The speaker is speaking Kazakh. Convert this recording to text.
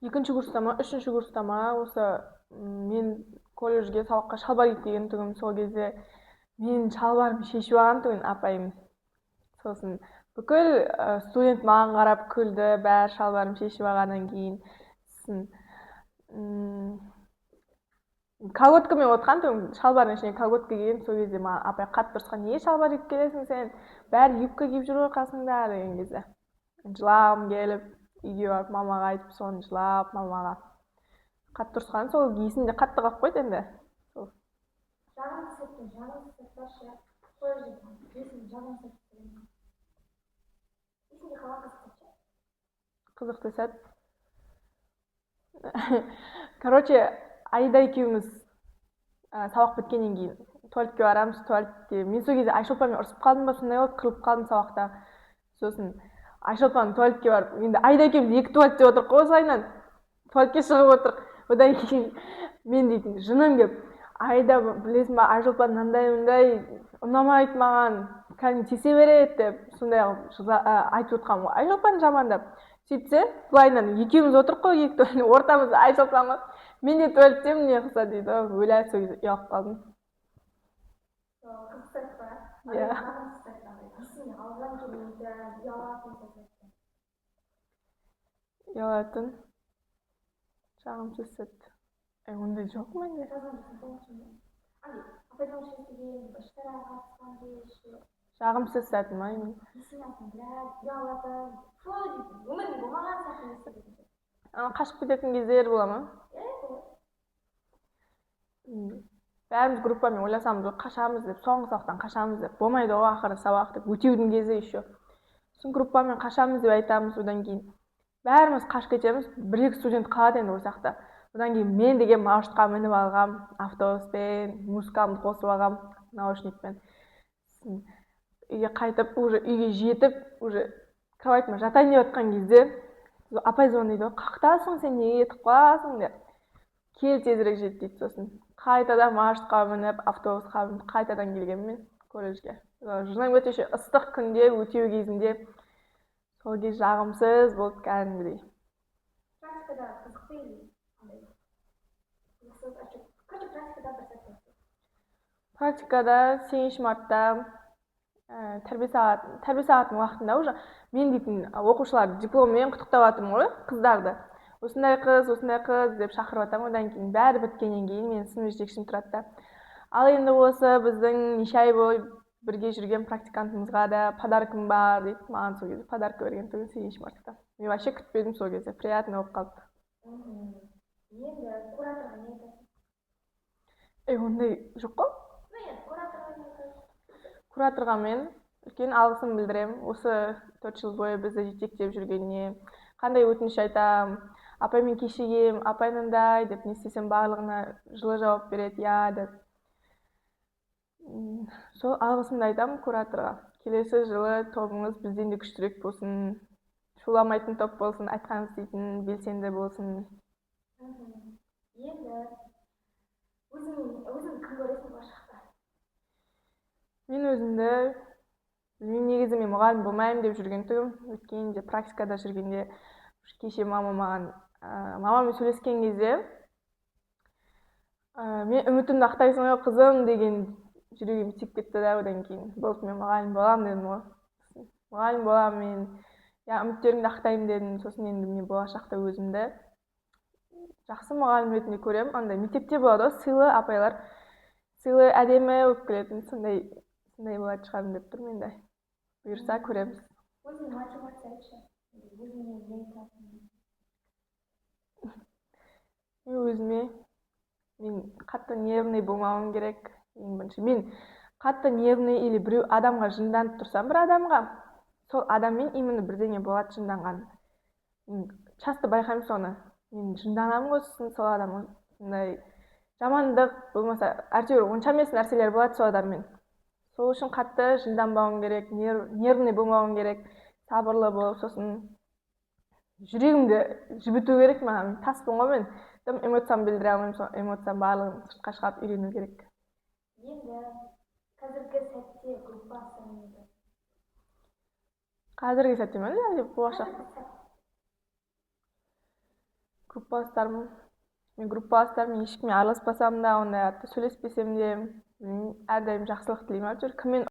Екінші курста ма, үшінші курста ма, осы мен колледжге сабаққа шалбар киіп келген тұғым. Сол кезде мен шалбарымды шешіп алған тұғын апайым. Сосын бүкіл студент маған қарап күлді, бәрі шалбарым шешіп алғаннан кейін. Колготкамен отқан тұғым, шалбардың ішіне колготка киген. Сол кезде маған апай қатты ұрысқан: не шалбар киіп келесің сен? Бәрі юбка киіп жүр ғой қасыңда деген кезде. Жылағым келіп, үйге барып мамаға айтып, соны жылап мамаға қатты ұрысқан. Сол есімде қатты қалып қойды енді. Қызықты сәт. Короче, Аида екеуміз сабақ біткеннен кейін туалетке барамыз. Туалетте мен сол кезде Айшолпанмен ұрысып қалдым ба, сондай болып қырылып қалдым сабақта. Сосын Айшолпан туалетке барып, енді Аида екеуміз екі туалетте отырық қой, осылайынан туалетке шығып отырық. Одан кейін мен дейтін жыным келіп: Аида, білесің ба, Айшолпан мындай ұнамайды маған, кәдімгі тиісе береді деп, сондай айтып отқан ғой Айшолпан жамандап. Сөйтсе, былайынан екеуміз отырық қой, екі туалеттің ортамызда Айшолпан ғой. Мен де туалеттемін, не қылса дейді. Ойлап сол кезде ұялып қалдым. Ұялатын жағымсыз сәт. Ондай жоқ менде. Жағымсыз сәт ма? Қашып кететін кездер бола ма? Бәріміз группамен ойласамыз, қашамыз деп, соңғы сабақтан қашамыз деп. Болмайды ғой ақыры сабақ деп, өтеудің кезі еще. Сосын группамен қашамыз деп айтамыз, одан кейін бәріміз қашып кетеміз. Бір-екі студент қалады енді осы жақта. Одан кейін мен деген маршрутқа мініп алғам, автобуспен, музыкамды қосып алғам, наушникпен. Үйге қайтып, уже үйге жетіп, уже кроватьыма жатайын деп жатқан кезде апай звондайды: қақтасың сен, неге кетіп қаласың деп. Кел тезірек жет дейді. Сосын қайтадан маршрутқа мініп, автобусқа мініп, қайтадан келгенмін колледжге. Жыным өтеше ыстық күнде, өтеу кезінде сол кез жағымсыз болды кәдімгідей. Практикада 8 мартта тәрбие сағатының уақытында уже мен дейтін оқушылар дипломмен құттықтап жатырмын ғой қыздарды. Осындай қыз деп шақырып жатамын. Одан кейін бәрі біткеннен кейін мен сынып жетекшім тұрады да: ал енді осы біздің неше ай бойы бірге жүрген практикантымызға да подаркым бар дейді. Маған сол кезде подарка берген тұғын 8 мартта. Мен вообще күтпедім сол кезде. Приятно болып қалды. Енді кураторға не айтасың? Ондай жоқ қой. Кураторға мен үлкен алғысым білдірем. Осы 4 жыл бойы бізді жетектеп жүргеніне. Қандай өтініш айтам, апаймен кешігем, апай мындай деп, не істесем барлығына жылы жауап береді, я деп. Сол алғысымды айтам кураторға. Келесі жылы тобыңыз бізден де күштірек болсын, шуламайтын топ болсын, айтқан істейтін, белсенді болсын. Енді өзің кім көресің болашақта? Мен өзімді, негізі мен мұғалім болмаймын деп жүрген тұғым. Өткенде практикада жүргенде кеше мамамен сөйлескен кезде мен үмітімді ақтайсың ғой қызым деген жүрегім тиіп кетті да. Одан кейін болды, мен мұғалім боламын дедім ғой. Мұғалім боламын мен, үміттерімді ақтаймын дедім. Сосын енді мен болашақта өзімді жақсы мұғалім ретінде көремін. Андай мектепте болады ғой, сыйлы апайлар, сыйлы әдемі болып келетін, сондай болатын шығармын деп тұрмын енді. Бұйырса көреміз. Өзің мотивация айтшы. Мен қатты нервный болмауым керек. Ең бірінші, мен қатты нервный или біреу адамға жынданып тұрсам, бір адамға, сол адаммен именно бірдеңе болады жынданған. Часто байқаймын соны. Мен жынданамын ғой сол адамға. Жамандық болмаса, әйтеуір онша емес нәрселер болады сол адаммен. Сол үшін қатты жынданбауым керек, нервный болмауым керек, сабырлы болып, сосын жүрегімді жібіту керек маған. Таспын ғой мен. Эмоциям білдіре алмаймын, сол эмоциям барлығын сыртқа шығарып үйрену керек. Енді қазіргі сәтте группасы. Қазіргі сәтте ме, әлде болашақта? мен группаластарыммен ешкіммен араласпасам да, ондай сөйлеспесем де, әрдайым жақсылық тілеймін. Әйтеуір кіммен